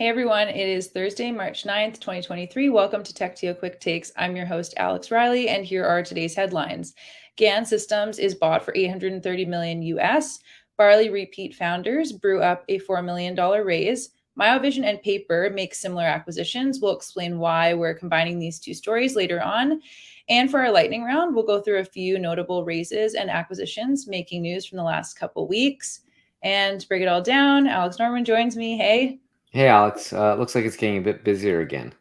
Hey everyone, it is Thursday, March 9th, 2023. Welcome to TechTO Quick Takes. I'm your host, Alex Reilly, and here are today's headlines. GaN Systems is bought for $830 million US. Barley repeat founders brew up a $4 million raise. Myovision and Paper make similar acquisitions. We'll explain why we're combining these two stories later on. And for our lightning round, we'll go through a few notable raises and acquisitions making news from the last couple weeks. And to break it all down, Alex Norman joins me. Hey. Hey, Alex. Looks like it's getting a bit busier again.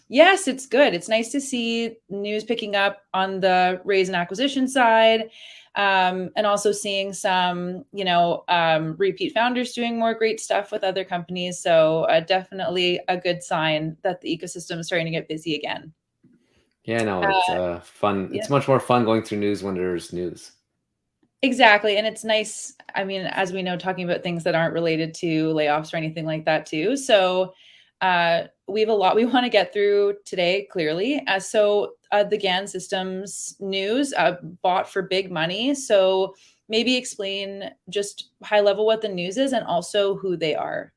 Yes, it's good. It's nice to see news picking up on the raise and acquisition side, and also seeing some, repeat founders doing more great stuff with other companies. So definitely a good sign that the ecosystem is starting to get busy again. Yeah, no, it's fun. Yeah. It's much more fun going through news when there's news. Exactly. And it's nice. I mean, as we know, talking about things that aren't related to layoffs or anything like that, too. So we have a lot we want to get through today, clearly. The GaN Systems news bought for big money. So maybe explain just high level what the news is and also who they are.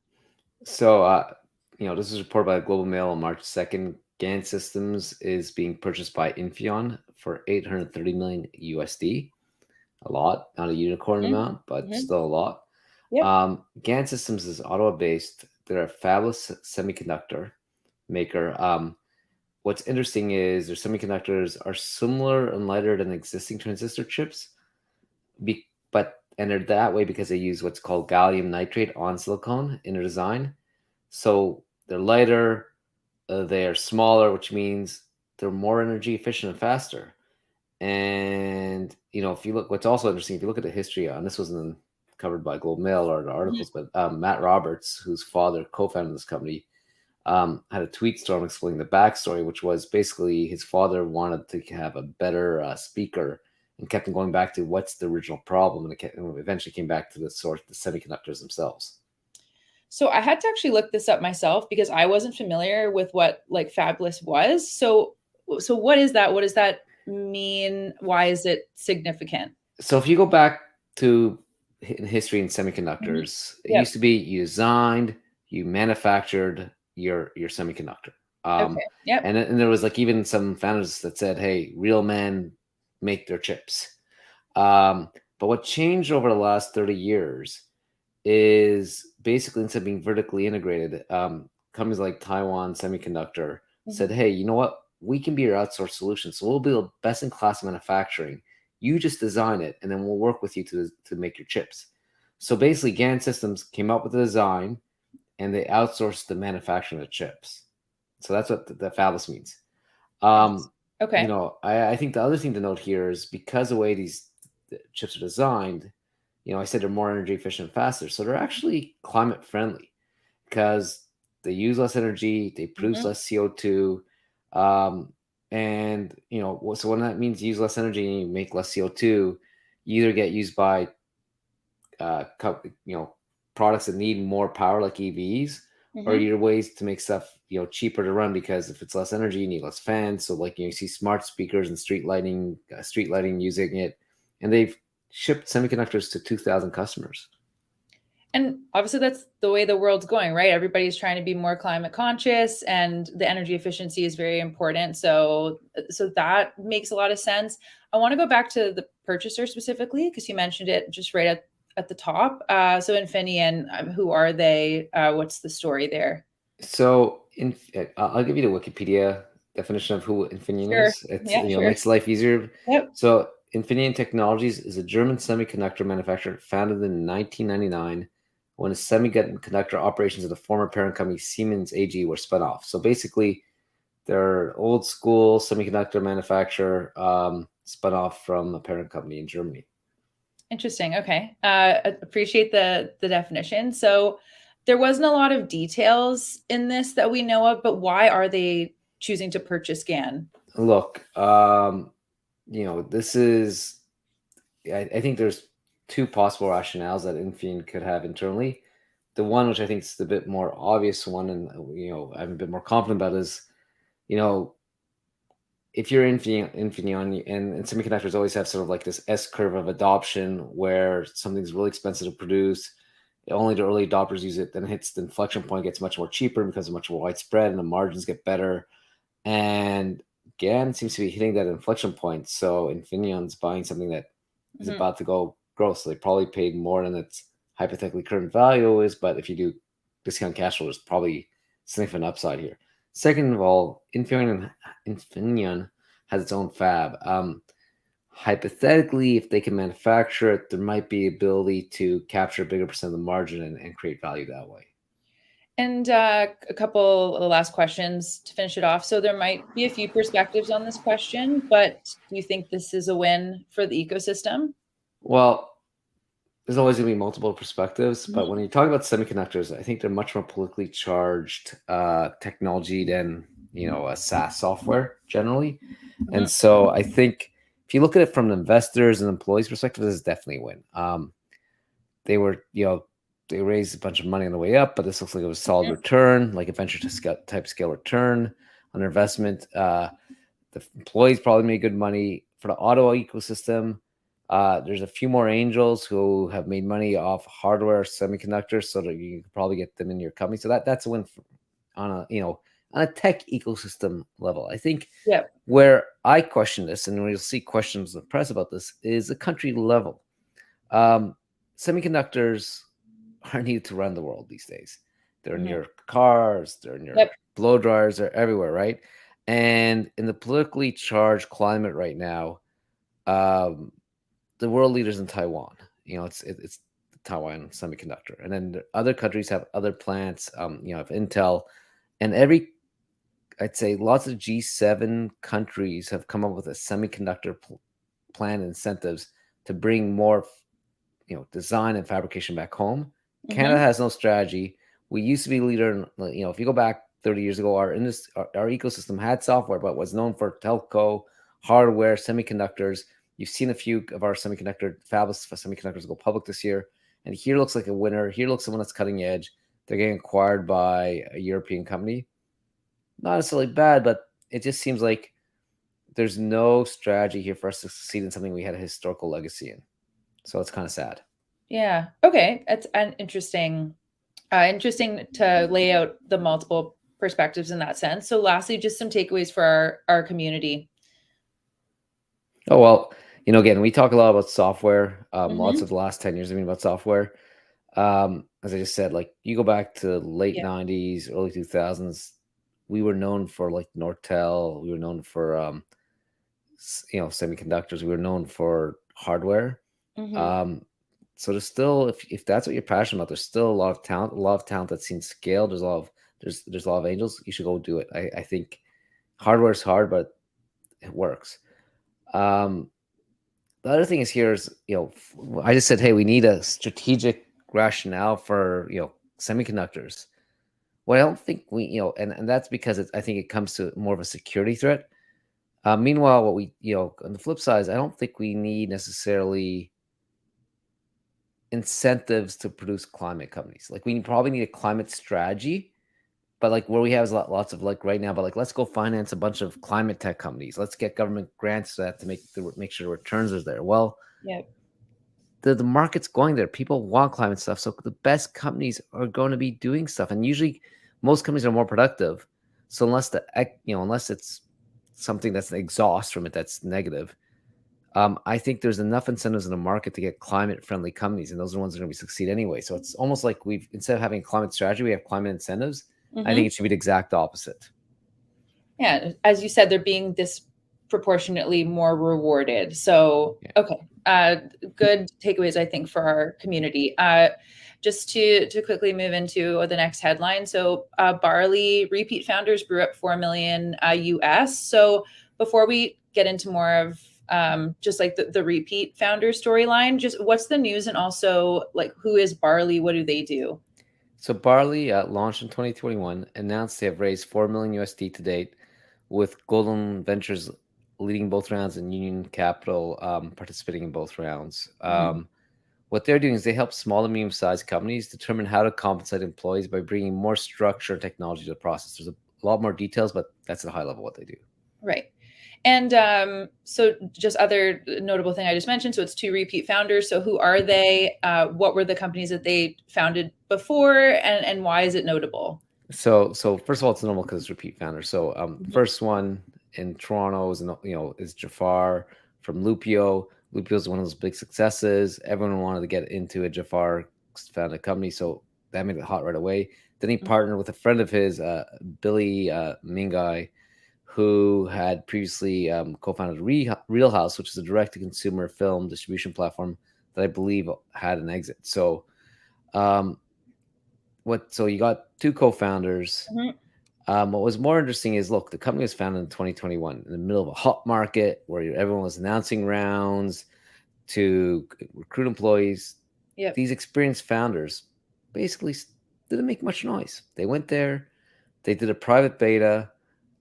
So, this was reported by Global Mail on March 2nd. GaN Systems is being purchased by Infineon for 830 million USD. A lot, not a unicorn amount, but still a lot. Yep. GaN Systems is Ottawa-based. They're a fabless semiconductor maker. What's interesting is their semiconductors are similar and lighter than existing transistor chips, and they're that way because they use what's called gallium nitride on silicon in their design. So they're lighter, they are smaller, which means they're more energy efficient and faster. And if you look, what's also interesting, if you look at the history, and this wasn't covered by Globe Mail or the articles, but Matt Roberts, whose father co-founded this company, had a tweet storm explaining the backstory, which was basically his father wanted to have a better speaker and kept on going back to what's the original problem, and it eventually came back to the source, the semiconductors themselves. So I had to actually look this up myself because I wasn't familiar with what like fabless was. So what is that? What does that mean? Why is it significant? So if you go back to history in semiconductors, it Yep. used to be you designed, you manufactured your semiconductor. Okay. Yep. And there was like even some founders that said, "Hey, real men make their chips." But what changed over the last 30 years is basically instead of being vertically integrated, companies like Taiwan Semiconductor said, "Hey, you know what? We can be your outsourced solution. So we'll build best in class manufacturing. You just design it, and then we'll work with you to make your chips." So basically, GaN Systems came up with the design, and they outsourced the manufacturing of the chips. So that's what the fabless means. Okay. I think the other thing to note here is because the way these chips are designed, I said they're more energy efficient and faster. So they're actually climate friendly because they use less energy, they produce less CO2. And, so when that means you use less energy and you make less CO2, you either get used by, products that need more power like EVs, or your ways to make stuff, cheaper to run because if it's less energy, you need less fans. So like, you see smart speakers and street lighting using it. And they've shipped semiconductors to 2,000 customers. And obviously that's the way the world's going, right? Everybody's trying to be more climate conscious and the energy efficiency is very important. So that makes a lot of sense. I want to go back to the purchaser specifically because you mentioned it just right at the top. So Infineon, who are they? What's the story there? So I'll give you the Wikipedia definition of who Infineon Sure. is. It's Yeah, sure. makes life easier. Yep. So Infineon Technologies is a German semiconductor manufacturer founded in 1999 when the semiconductor operations of the former parent company Siemens AG were spun off. So basically, they're old school semiconductor manufacturer spun off from a parent company in Germany. Interesting. Okay. Appreciate the definition. So there wasn't a lot of details in this that we know of, but why are they choosing to purchase GaN? Look, this is, I think there's two possible rationales that Infineon could have internally. The one, which I think is the bit more obvious one, and I'm a bit more confident about, is if you're Infineon and semiconductors always have sort of like this S curve of adoption where something's really expensive to produce, only the early adopters use it. Then it hits the inflection point, gets much more cheaper because it's much more widespread, and the margins get better. And GaN seems to be hitting that inflection point. So Infineon's buying something that is Mhm. about to go growth. So they probably paid more than its hypothetically current value is. But if you do discount cash flow, there's probably significant upside here. Second of all, Infineon has its own fab. Hypothetically, if they can manufacture it, there might be ability to capture a bigger percent of the margin and create value that way. And a couple of the last questions to finish it off. So there might be a few perspectives on this question, but do you think this is a win for the ecosystem? Well, there's always going to be multiple perspectives, but Mhm. when you talk about semiconductors, I think they're much more politically charged technology than a SaaS software generally. Mhm. And so I think if you look at it from the investors and employees' perspective, this is definitely a win. They were, they raised a bunch of money on the way up, but this looks like it was a solid Mhm. return, like a venture to scale, type scale return on their investment. The employees probably made good money for the auto ecosystem. There's a few more angels who have made money off hardware semiconductors, so that you can probably get them in your company. So that's a win on a tech ecosystem level. I think Yep. where I question this, and we'll see questions in the press about this, is the country level. Um, Semiconductors are needed to run the world these days. They're in Mhm. your cars, they're in your Yep. blow dryers, they're everywhere, right? And in the politically charged climate right now, um, the world leaders in Taiwan. It's Taiwan Semiconductor, and then other countries have other plants. Have Intel, and I'd say lots of G7 countries have come up with a semiconductor plan incentives to bring more design and fabrication back home. Canada Mhm. has no strategy. We used to be leader in, if you go back 30 years ago, our ecosystem had software, but was known for telco, hardware, semiconductors. You've seen a few of our fabless semiconductors go public this year. And here looks like a winner. Here looks someone that's cutting edge. They're getting acquired by a European company. Not necessarily bad, but it just seems like there's no strategy here for us to succeed in something we had a historical legacy in. So it's kind of sad. Yeah. Okay. That's an interesting to lay out the multiple perspectives in that sense. So lastly, just some takeaways for our community. Oh, well, again, we talk a lot about software. Lots Mhm. of the last 10 years have been about software. As I just said, like you go back to late Yeah. 90s, early 2000s, we were known for like Nortel. We were known for, semiconductors. We were known for hardware. Mhm. Um, so there's still, if that's what you're passionate about, there's still a lot of talent that's seen scale. There's a lot of angels. You should go do it. I think hardware is hard, but it works. Um, the other thing is here is I just said, hey, we need a strategic rationale for semiconductors. Well, I don't think we and that's because I think it comes to more of a security threat. Meanwhile, what we on the flip side is I don't think we need necessarily incentives to produce climate companies. Like we probably need a climate strategy, but like where we have is lots of like right now, but like let's go finance a bunch of climate tech companies. Let's get government grants for that to make sure the returns are there. Well, Yep. the market's going there. People want climate stuff. So the best companies are going to be doing stuff. And usually most companies are more productive. So unless it's something that's an exhaust from it that's negative, I think there's enough incentives in the market to get climate friendly companies. And those are the ones that are going to succeed anyway. So it's almost like instead of having a climate strategy, we have climate incentives. I think Mhm. it should be the exact opposite. Yeah, as you said, they're being disproportionately more rewarded. So, Yeah. okay, good takeaways, I think, for our community. Just to quickly move into the next headline. So, Barley repeat founders grew up 4 million US. So, before we get into more of just like the repeat founder storyline, just what's the news, and also like who is Barley? What do they do? So Barley launched in 2021, announced they have raised 4 million USD to date, with Golden Ventures leading both rounds and Union Capital participating in both rounds. Mhm. What they're doing is they help small and medium-sized companies determine how to compensate employees by bringing more structure and technology to the process. There's a lot more details, but that's at a high level what they do. Right. And so just other notable thing I just mentioned. So it's two repeat founders. So who are they? What were the companies that they founded before, and why is it notable? So first of all, it's normal because it's repeat founder. So Mhm. first one in Toronto is Jafar from Lupio. Lupio is one of those big successes. Everyone wanted to get into it. Jafar founded a company, so that made it hot right away. Then he partnered with a friend of his, Billy Mingai, who had previously co-founded Real House, which is a direct-to-consumer film distribution platform that I believe had an exit. So um, so you got two co-founders. Mhm. What was more interesting is, look, the company was founded in 2021 in the middle of a hot market where everyone was announcing rounds to recruit employees. Yep. These experienced founders basically didn't make much noise. They went there, they did a private beta,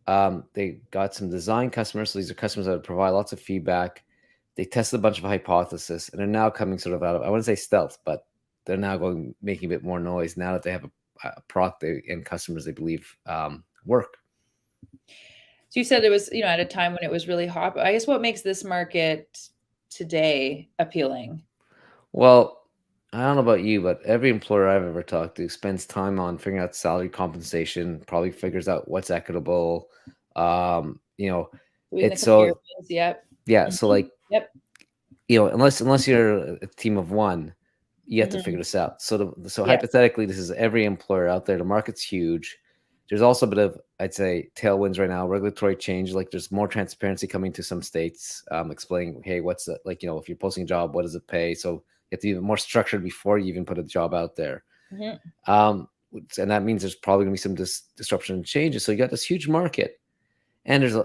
they got some design customers. So these are customers that would provide lots of feedback. They tested a bunch of hypotheses and are now coming sort of out of, I wouldn't say stealth, but they're now going making a bit more noise now that they have a product and customers they believe work. So you said it was, at a time when it was really hot, but I guess what makes this market today appealing? Well, I don't know about you, but every employer I've ever talked to spends time on figuring out salary compensation, probably figures out what's equitable. Um, you know, Doing the it's so comparisons, yep. yeah, so Mhm. like, Yep. unless you're a team of one, you have to figure Mhm. this out. So Yep. hypothetically, this is every employer out there. The market's huge. There's also a bit of, I'd say, tailwinds right now. Regulatory change, like there's more transparency coming to some states, explaining, hey, what's the, like, if you're posting a job, what does it pay? So you have to be more structured before you even put a job out there. Mhm. And that means there's probably going to be some disruption and changes. So you got this huge market, and there's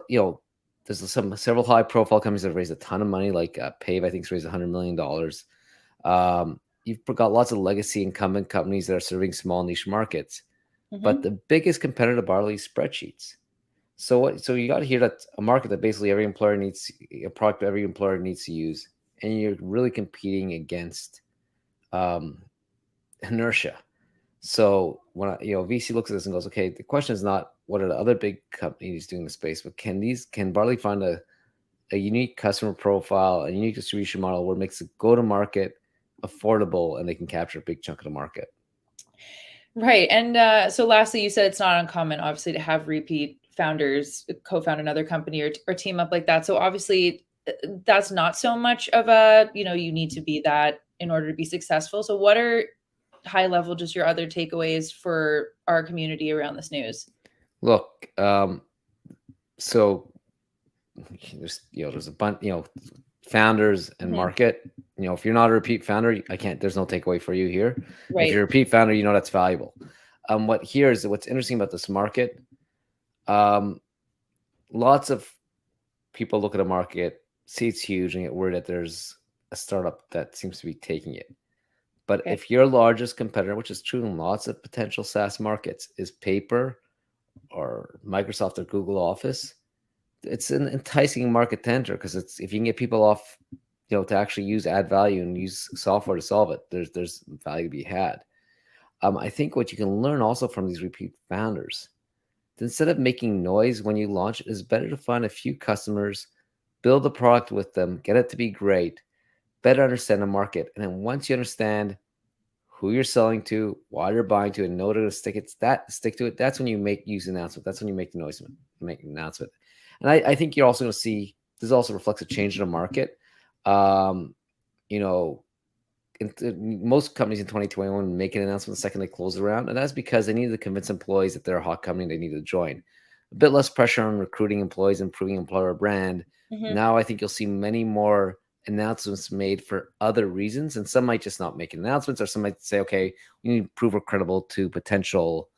some several high profile companies that have raised a ton of money, like Pave, I think, has raised $100 million. You've got lots of legacy incumbent companies that are serving small niche markets, but Mhm. the biggest competitor to Barley is spreadsheets. So you got to hear that a market that basically every employer needs, a product every employer needs to use, and you're really competing against um, inertia. So when VC looks at this and goes, okay, the question is not what are the other big companies doing in the space, but can Barley find a unique customer profile, a unique distribution model where it makes the go to market affordable and they can capture a big chunk of the market. Right. And so lastly, you said it's not uncommon, obviously, to have repeat founders co-found another company or team up like that. So obviously, that's not so much of a, you need to be that in order to be successful. So what are high level, just your other takeaways for our community around this news? Look, so there's a bunch, founders and Mhm. market. If you're not a repeat founder, I can't. There's no takeaway for you here. If Right. you're a repeat founder, that's valuable. What's interesting about this market. Um, Lots of people look at a market, see it's huge, and get worried that there's a startup that seems to be taking it. But Okay. if your largest competitor, which is true in lots of potential SaaS markets, is paper or Microsoft or Google Office, it's an enticing market to enter because it's if you can get people off, to actually add value and use software to solve it, there's value to be had. I think what you can learn also from these repeat founders, instead of making noise when you launch, it is better to find a few customers, build the product with them, get it to be great, better understand the market, and then once you understand who you're selling to, why you're buying to, and know to stick to it. That's when you use an announcement. That's when you make the noise, make an announcement. And I think you're also going to see this also reflects a change in the market. Um, you know, most companies in 2021 make an announcement the second they close the round, and that's because they needed to convince employees that they're a hot company and they need to join. A bit less pressure on recruiting employees, improving employer brand. Mhm. Now I think you'll see many more announcements made for other reasons, and some might just not make announcements, or some might say, okay, we need to prove we're credible to potential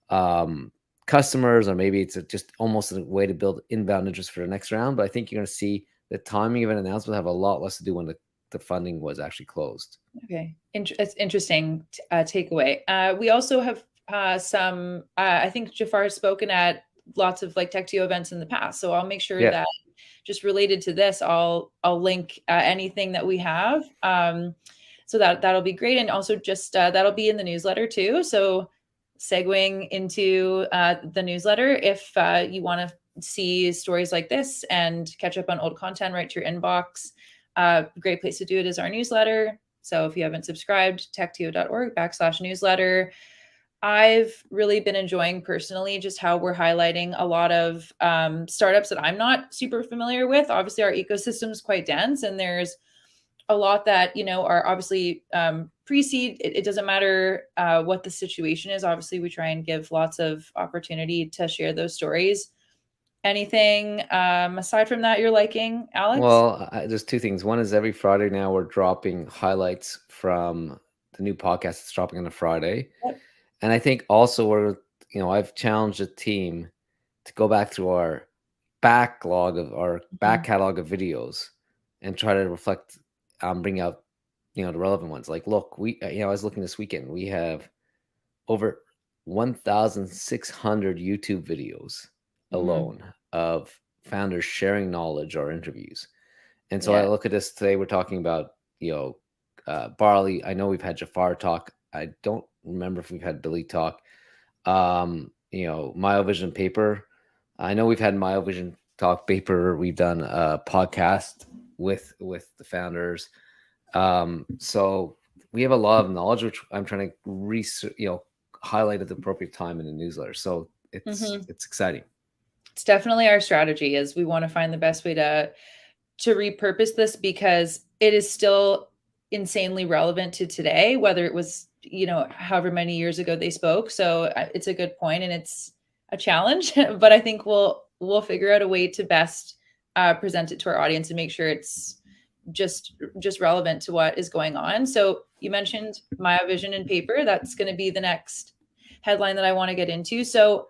um, customers, or maybe it's just almost a way to build inbound interest for the next round. But I think you're going to see the timing of an announcement have a lot less to do when the funding was actually closed. Okay. It's interesting takeaway. We also have some, I think Jafar has spoken at lots of like TechTO events in the past. So I'll make sure Yeah. that just related to this, I'll link anything that we have. So that'll be great. And also just that'll be in the newsletter too. So segueing into the newsletter, if you want to see stories like this and catch up on old content right to your inbox, great place to do it is our newsletter. So if you haven't subscribed, techto.org/newsletter. I've really been enjoying personally just how we're highlighting a lot of startups that I'm not super familiar with. Obviously, our ecosystem is quite dense, and there's a lot that are obviously pre-seed. It doesn't matter what the situation is. Obviously, we try and give lots of opportunity to share those stories. Anything aside from that you're liking, Alex? Well, there's two things. One is every Friday now we're dropping highlights from the new podcast that's dropping on a Friday. Yep. And I think also I've challenged the team to go back through our backlog of our back catalog of videos and try to reflect, bring out, the relevant ones. Like, look, I was looking this weekend, we have over 1,600 YouTube videos alone of founders sharing knowledge or interviews. And so I look at this today, we're talking about, Barley. I know we've had Jafar talk. I don't remember if we've had Billy talk. Myovision Paper. I know we've had Myovision talk. Paper. We've done a podcast with the founders. So we have a lot of knowledge, which I'm trying to research, highlight at the appropriate time in the newsletter. So it's exciting. It's definitely our strategy is we want to find the best way to repurpose this because it is still insanely relevant to today, whether it was, however many years ago they spoke. So it's a good point and it's a challenge, but I think we'll figure out a way to best present it to our audience and make sure it's just relevant to what is going on. So you mentioned Myovision and Paper. That's going to be the next headline that I want to get into. So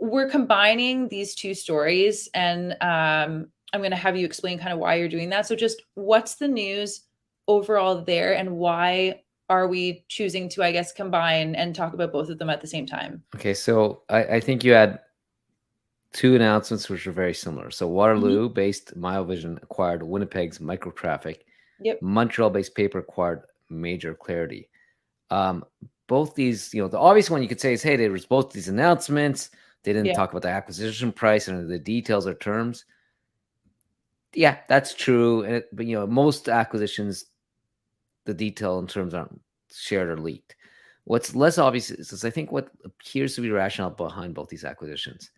we're combining these two stories and I'm going to have you explain kind of why you're doing that. So just what's the news overall there and why are we choosing to, I guess, combine and talk about both of them at the same time? Okay. So I think you had two announcements which are very similar. So Waterloo-based Myovision acquired Winnipeg's Microtraffic. Yep. Montreal-based Paper acquired Major Clarity. Both these, the obvious one you could say is, hey, there was both these announcements. They didn't talk about the acquisition price and the details or terms. Yeah, that's true. But most acquisitions, the detail and terms aren't shared or leaked. What's less obvious is I think what appears to be rationale behind both these acquisitions.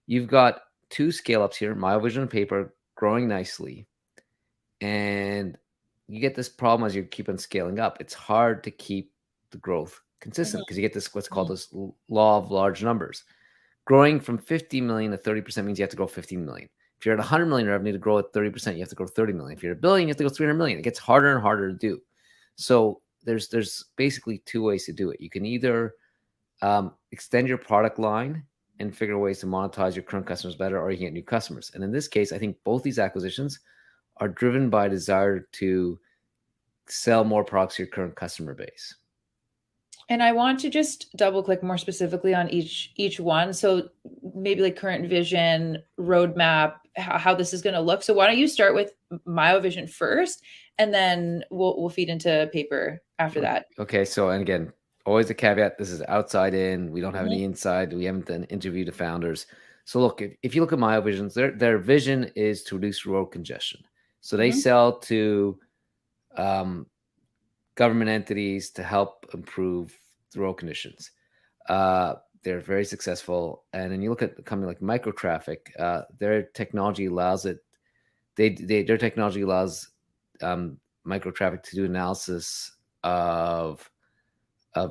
You've got two scale-ups here, Myovision and Paper, growing nicely. And you get this problem as you keep on scaling up. It's hard to keep the growth consistent because you get this what's called this law of large numbers. Growing from 50 million to 30% means you have to grow 15 million. If you're at 100 million revenue to grow at 30%, you have to grow 30 million. If you're at $1 billion, you have to go 300 million. It gets harder and harder to do. So there's basically two ways to do it. You can either extend your product line and figure ways to monetize your current customers better, or you can get new customers. And in this case, I think both these acquisitions are driven by a desire to sell more products to your current customer base. And I want to just double click more specifically on each one. So maybe like current vision, roadmap, how this is going to look. So why don't you start with Myovision first, and then we'll feed into Paper after that. Okay. So, and again, always a caveat. This is outside in. We don't have any inside. We haven't done interview to founders. So look, if you look at Myovision's, their vision is to reduce road congestion. So they sell to government entities to help improve the road conditions. They're very successful. And then you look at a company like Microtraffic, their technology allows it. Their technology allows Microtraffic to do analysis of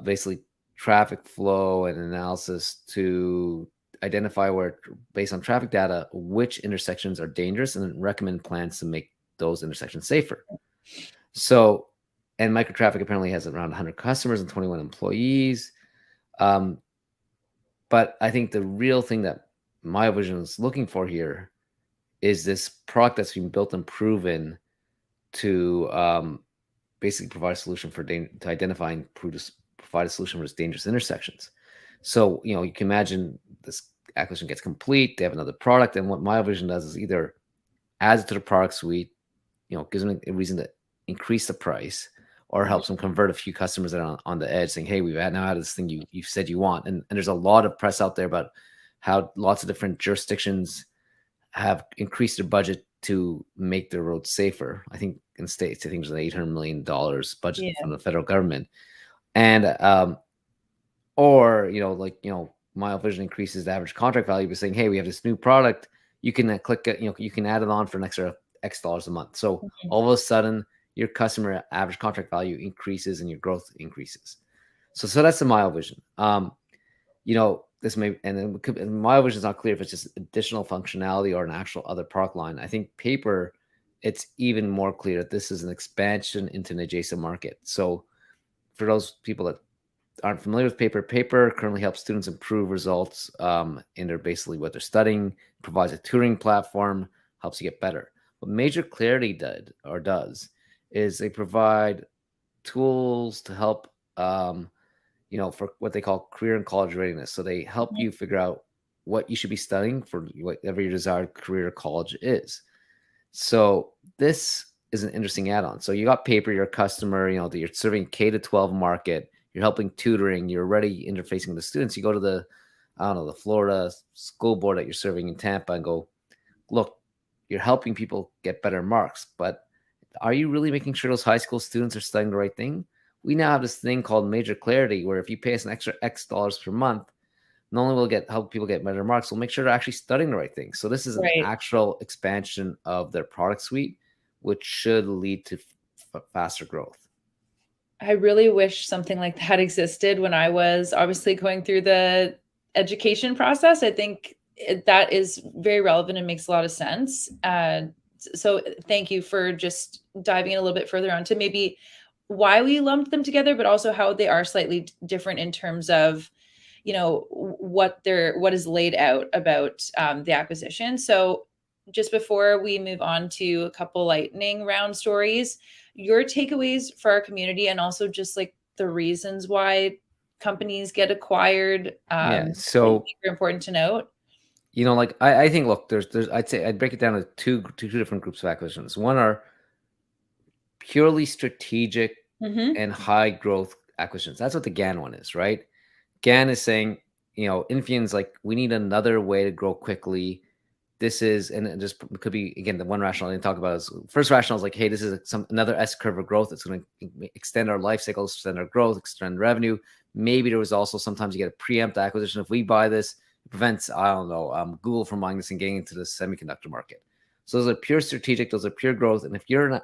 basically traffic flow and analysis to identify where, based on traffic data, which intersections are dangerous and then recommend plans to make those intersections safer. So, and Microtraffic apparently has around 100 customers and 21 employees. But I think the real thing that Myovision is looking for here is this product that's been built and proven to basically provide a solution to identify and provide a solution for its dangerous intersections. So, you can imagine this acquisition gets complete, they have another product, and what Myovision does is either adds it to the product suite, gives them a reason to increase the price, or helps them convert a few customers that are on the edge saying, hey, we've now had this thing you've said you want. And there's a lot of press out there about how lots of different jurisdictions have increased their budget to make their roads safer. I think in states, I think there's an $800 million budget Yeah. from the federal government. And or mile vision increases the average contract value by saying, hey, we have this new product, you can click it, you can add it on for an extra X dollars a month. So Mhm. all of a sudden your customer average contract value increases and your growth increases. So that's the mile vision. This may, and mile vision is not clear if it's just additional functionality or an actual other product line. I think paper, it's even more clear that this is an expansion into an adjacent market. So for those people that aren't familiar with paper currently helps students improve results in their basically what they're studying, provides a tutoring platform, helps you get better. What Major Clarity does is they provide tools to help for what they call career and college readiness. So they help Mhm. you figure out what you should be studying for whatever your desired career or college is. So this is an interesting add-on. So you got paper, you're a customer, you're serving K-12 market, you're helping tutoring, you're already interfacing with the students. You go to the Florida school board that you're serving in Tampa and go, look, you're helping people get better marks, but are you really making sure those high school students are studying the right thing? We now have this thing called Major Clarity, where if you pay us an extra X dollars per month, not only will help people get better marks, we'll make sure they're actually studying the right thing. So this is an Right. actual expansion of their product suite, which should lead to faster growth. I really wish something like that existed when I was obviously going through the education process. I think that is very relevant and makes a lot of sense. So thank you for just diving in a little bit further onto maybe why we lumped them together, but also how they are slightly different in terms of, what is laid out about the acquisition. So just before we move on to a couple lightning round stories, your takeaways for our community and also just like the reasons why companies get acquired, Yeah. that you So think are important to note. I think, look, there's I'd say I'd break it down to two different groups of acquisitions. One are purely strategic Mm-hmm. and high growth acquisitions. That's what the GaN one is, right? GaN is saying, Infineon's like, we need another way to grow quickly. This is, and it just could be, again, the one rationale I didn't talk about is first rationale is like, hey, this is another S curve of growth. It's going to extend our life cycles, extend our growth, extend revenue. Maybe there was also sometimes you get a preempt acquisition. If we buy this, it prevents, I don't know, Google from buying this and getting into the semiconductor market. So those are pure strategic, those are pure growth. And if you're not,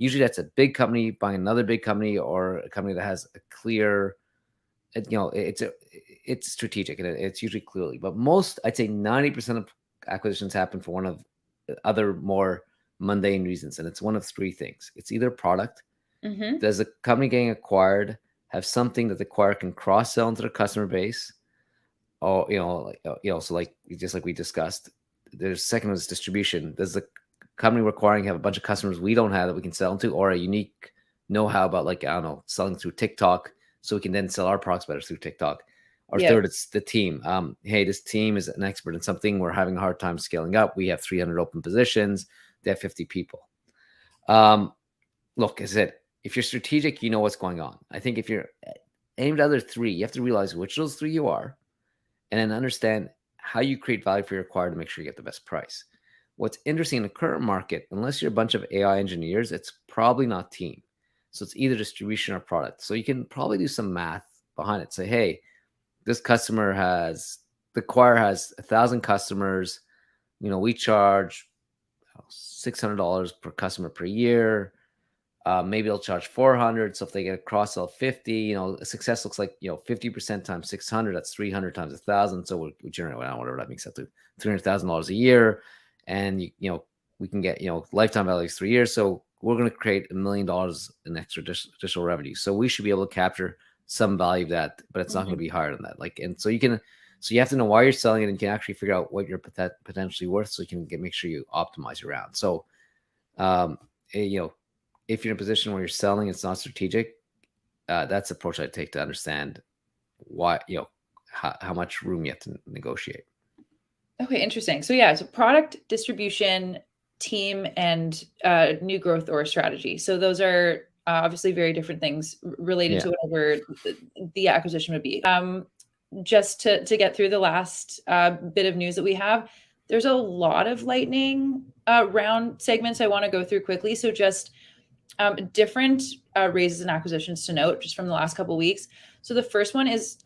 usually that's a big company buying another big company or a company that has a clear, it's strategic and it's usually clearly, but most, I'd say 90% of acquisitions happen for one of the other more mundane reasons, and it's one of three things. It's either product. Mm-hmm. Does the company getting acquired have something that the acquirer can cross sell into their customer base? Or so like just like we discussed, there's second is distribution. Does the company we're acquiring have a bunch of customers we don't have that we can sell into, or a unique know-how about, like, I don't know, selling through TikTok, so we can then sell our products better through TikTok? Or Yeah. third, it's the team. Hey, this team is an expert in something. We're having a hard time scaling up. We have 300 open positions. They have 50 people. Look, as I said, if you're strategic, you know what's going on. I think if you're aimed at other three, you have to realize which of those three you are, and then understand how you create value for your acquirer to make sure you get the best price. What's interesting in the current market, unless you're a bunch of AI engineers, it's probably not team. So it's either distribution or product. So you can probably do some math behind it. Say, hey, this customer the acquirer has 1,000 customers. We charge $600 per customer per year. Maybe they'll charge 400. So if they get a cross sell 50, a success looks like 50% times 600. That's 300 times 1,000. So we generate whatever that makes up to $300,000 a year, and we can get lifetime value is 3 years. So we're going to create $1 million in extra additional revenue. So we should be able to capture some value of that, but it's not going to be higher than that. So you have to know why you're selling it, and you can actually figure out what you're potentially worth, so you can make sure you optimize your round. So, if you're in a position where you're selling, it's not strategic. That's the approach I take to understand why, how much room you have to negotiate. Okay, interesting. So yeah, so product, distribution, team, and new growth or strategy. So those are obviously very different things related to whatever the acquisition would be. Just to get through the last bit of news that we have, There's a lot of lightning round segments I want to go through quickly. So just different raises and acquisitions to note just from the last couple of weeks. So the first one is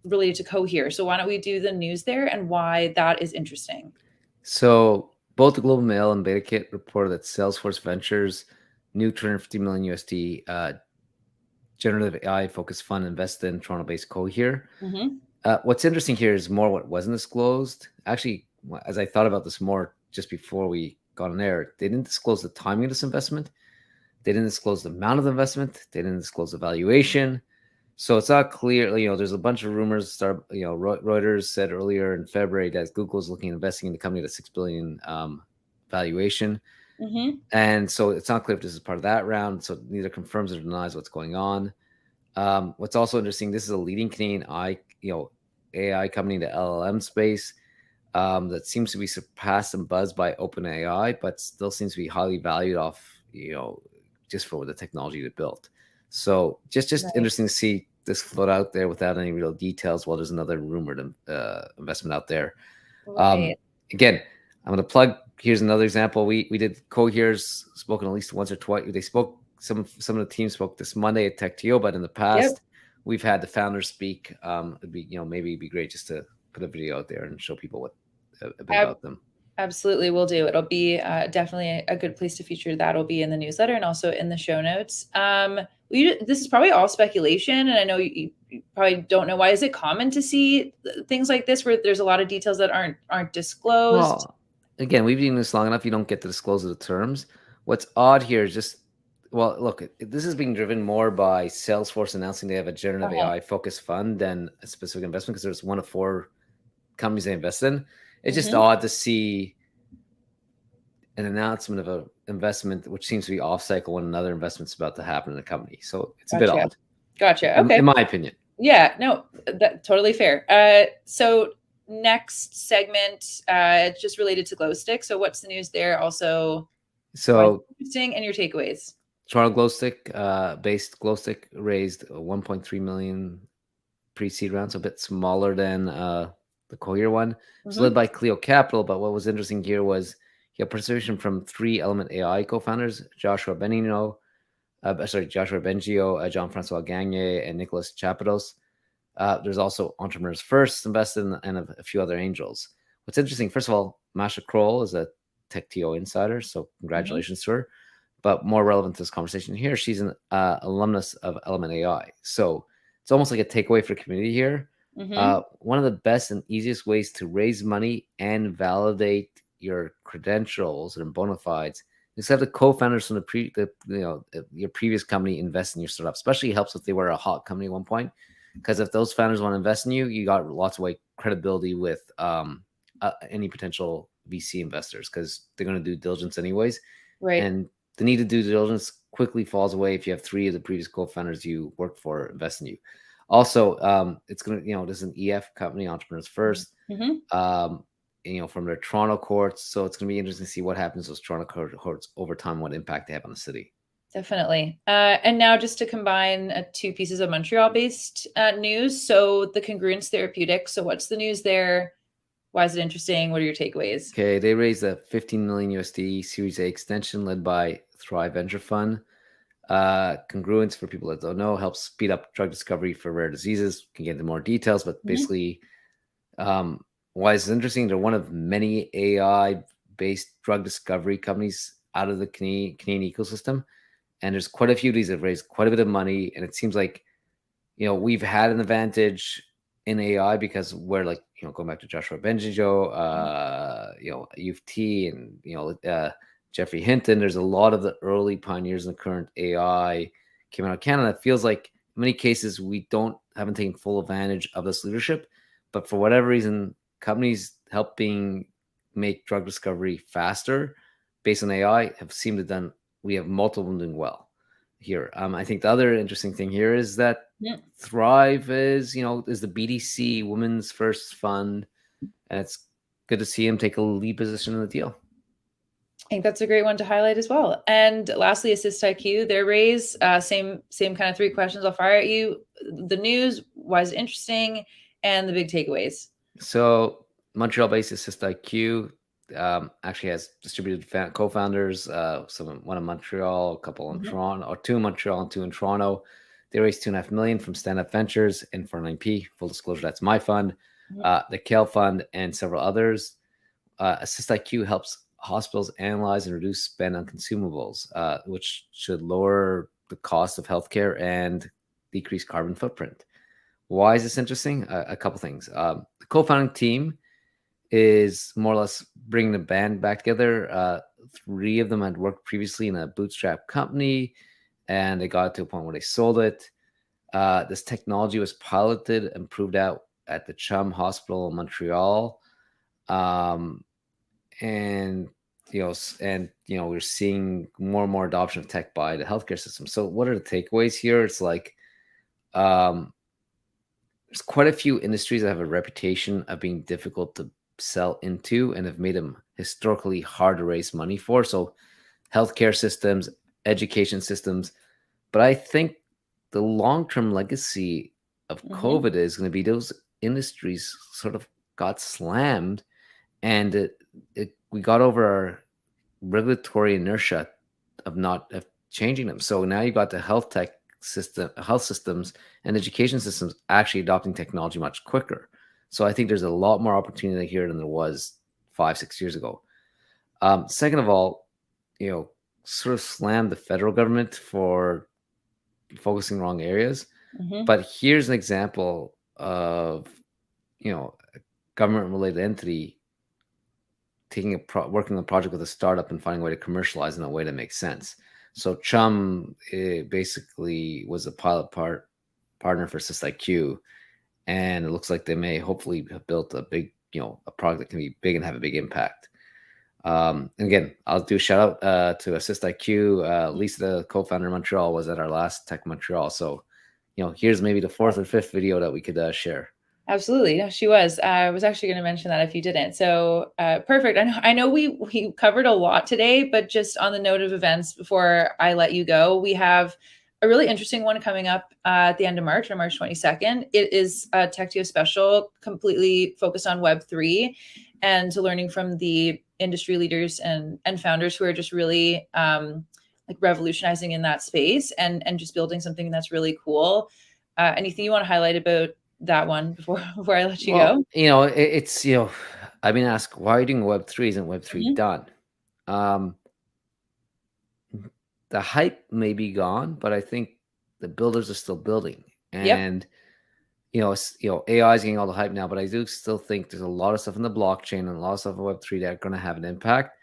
related to Cohere. So why don't we do the news there and why that is interesting? So both the Global Mail and BetaKit reported that Salesforce Ventures' new 250 million USD generative AI focused fund invested in Toronto-based Cohere. Mm-hmm. What's interesting here is more what wasn't disclosed. Actually, as I thought about this more just before we got on air, they didn't disclose the timing of this investment. They didn't disclose the amount of the investment. They didn't disclose the valuation. So it's not clear. There's a bunch of rumors. Reuters said earlier in February that Google is looking at investing in the company at a $6 billion valuation. Mm-hmm. And so it's not clear if this is part of that round. So neither confirms or denies what's going on. What's also interesting, this is a leading Canadian AI company in the LLM space that seems to be surpassed and buzzed by OpenAI, but still seems to be highly valued off, just for the technology they built. So just Right. interesting to see this float out there without any real details. While there's another rumored investment out there. Right. Again, I'm going to plug. Here's another example. We did Cohere's spoken at least once or twice. They spoke. Some of the team spoke this Monday at TechTO, but in the past we've had the founders speak. It'd be maybe it'd be great just to put a video out there and show people a bit about them. Absolutely, will do. It'll be definitely a good place to feature. That'll be in the newsletter and also in the show notes. This is probably all speculation, and I know you probably don't know why. Is it common to see things like this where there's a lot of details that aren't disclosed? Well, again, we've been doing this long enough. You don't get to disclose the terms. What's odd here is just, well, look, this is being driven more by Salesforce announcing they have a generative AI focused fund than a specific investment, because there's one of 4 companies they invest in. It's just odd to see an announcement of an investment which seems to be off cycle when another investment's about to happen in the company. So it's a bit odd. Gotcha. Okay. In my opinion. Yeah, no, that's totally fair. So next segment, just related to glow stick. So what's the news there? Also, so interesting, and your takeaways. Toronto glow stick based glow stick raised 1.3 million pre-seed round, so a bit smaller than the Cohere one. It's led by Clio Capital, but what was interesting here was you have participation from 3 Element AI co-founders: Joshua Bengio, Jean-Francois Gagne, and Nicolas Chapados. There's also Entrepreneurs First invested in, and a few other angels. What's interesting, first of all, Masha Kroll is a TechTO insider, so congratulations to her. But more relevant to this conversation here, she's an alumnus of Element AI. So it's almost like a takeaway for the community here. One of the best and easiest ways to raise money and validate your credentials and bona fides is to have the co-founders from your previous company invest in your startup. Especially helps if they were a hot company at one point, because if those founders want to invest in you, you got lots of credibility with any potential VC investors, because they're going to do diligence anyways. Right. And the need to do diligence quickly falls away if you have 3 of the previous co-founders you worked for invest in you. Also, it's going to, this is an EF company, Entrepreneurs First, from their Toronto courts. So it's going to be interesting to see what happens to those Toronto courts over time, what impact they have on the city. Definitely. And now just to combine 2 pieces of Montreal-based news. So the Congruence Therapeutics. So what's the news there? Why is it interesting? What are your takeaways? Okay, they raised a 15 million USD Series A extension led by Thrive Venture Fund. Congruence, for people that don't know, helps speed up drug discovery for rare diseases. Can get into more details, but basically, why is it interesting? They're one of many AI-based drug discovery companies out of the Canadian ecosystem, and there's quite a few of these that have raised quite a bit of money. And it seems like, we've had an advantage in AI because we're going back to Joshua Bengio, U of T, and Jeffrey Hinton. There's a lot of the early pioneers in the current AI came out of Canada. It feels like in many cases we haven't taken full advantage of this leadership, but for whatever reason, companies helping make drug discovery faster based on AI have seemed to done. We have multiple of them doing well here. I think the other interesting thing here is that Thrive is the BDC Women's First Fund, and it's good to see him take a lead position in the deal. I think that's a great one to highlight as well. And lastly, Assist IQ, their raise, same kind of 3 questions I'll fire at you. The news, why is it interesting, and the big takeaways. So Montreal-based AssistIQ actually has distributed co-founders. One in Montreal, a couple in Toronto, or two in Montreal and two in Toronto. They raised $2.5 million from Stand Up Ventures and 49P. Full disclosure, that's my fund, the Kale Fund, and several others. AssistIQ helps hospitals analyze and reduce spend on consumables, which should lower the cost of healthcare and decrease carbon footprint. Why is this interesting? A couple things. The co-founding team is more or less bringing the band back together. 3 of them had worked previously in a bootstrap company, and they got to a point where they sold it. This technology was piloted and proved out at the CHUM Hospital in Montreal. And we're seeing more and more adoption of tech by the healthcare system. So what are the takeaways here? It's like there's quite a few industries that have a reputation of being difficult to sell into and have made them historically hard to raise money for. So healthcare systems, education systems. But I think the long-term legacy of COVID is going to be those industries sort of got slammed, and we got over our regulatory inertia of changing them. So now you got the health systems and education systems actually adopting technology much quicker. So I think there's a lot more opportunity here than there was 5-6 years ago. Second of all, sort of slammed the federal government for focusing wrong areas. But here's an example of, a government-related entity working on a project with a startup and finding a way to commercialize in a way that makes sense. So CHUM basically was a pilot partner for AssistIQ, and it looks like they may hopefully have built a big, a product that can be big and have a big impact. And again, I'll do a shout out to AssistIQ. Lisa, the co-founder in Montreal, was at our last Tech Montreal. So, here's maybe the 4th or 5th video that we could share. Absolutely. No, she was. I was actually going to mention that if you didn't. So perfect. I know we covered a lot today, but just on the note of events, before I let you go, we have a really interesting one coming up at the end of March, on March 22nd. It is a TechTO special, completely focused on Web3 and learning from the industry leaders and founders who are just really like revolutionizing in that space and just building something that's really cool. Anything you want to highlight about that one before I let you go? It's I've been asked, why are you doing Web3? Isn't Web3 done? The hype may be gone, but I think the builders are still building. And AI is getting all the hype now, but I do still think there's a lot of stuff in the blockchain and a lot of stuff in Web3 that are going to have an impact.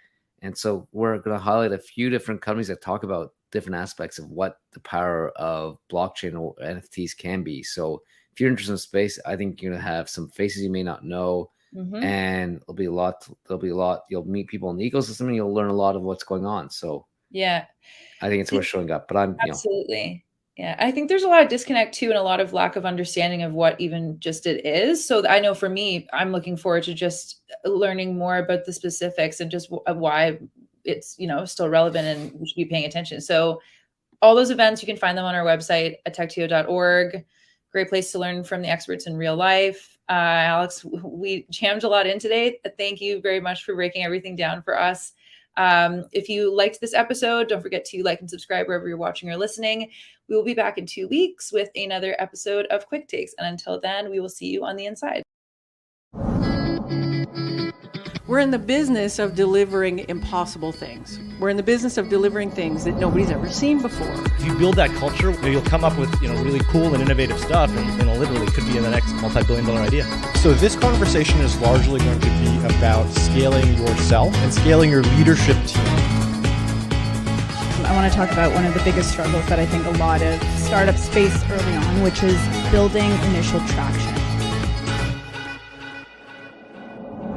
And so we're going to highlight a few different companies that talk about different aspects of what the power of blockchain or NFTs can be. So if you're interested in space, I think you're going to have some faces you may not know, and there'll be a lot. You'll meet people in the ecosystem, and you'll learn a lot of what's going on. So yeah, I think it's worth showing up. But I'm absolutely. Yeah, I think there's a lot of disconnect too, and a lot of lack of understanding of what even just it is. So I know for me, I'm looking forward to just learning more about the specifics and just why it's still relevant and we should be paying attention. So all those events, you can find them on our website at techto.org. Great place to learn from the experts in real life. Alex, we jammed a lot in today. Thank you very much for breaking everything down for us. If you liked this episode, don't forget to like and subscribe wherever you're watching or listening. We will be back in 2 weeks with another episode of Quick Takes. And until then, we will see you on the inside. We're in the business of delivering impossible things. We're in the business of delivering things that nobody's ever seen before. If you build that culture, you'll come up with really cool and innovative stuff, and literally could be in the next multi-billion-dollar idea. So this conversation is largely going to be about scaling yourself and scaling your leadership team. I want to talk about one of the biggest struggles that I think a lot of startups face early on, which is building initial traction.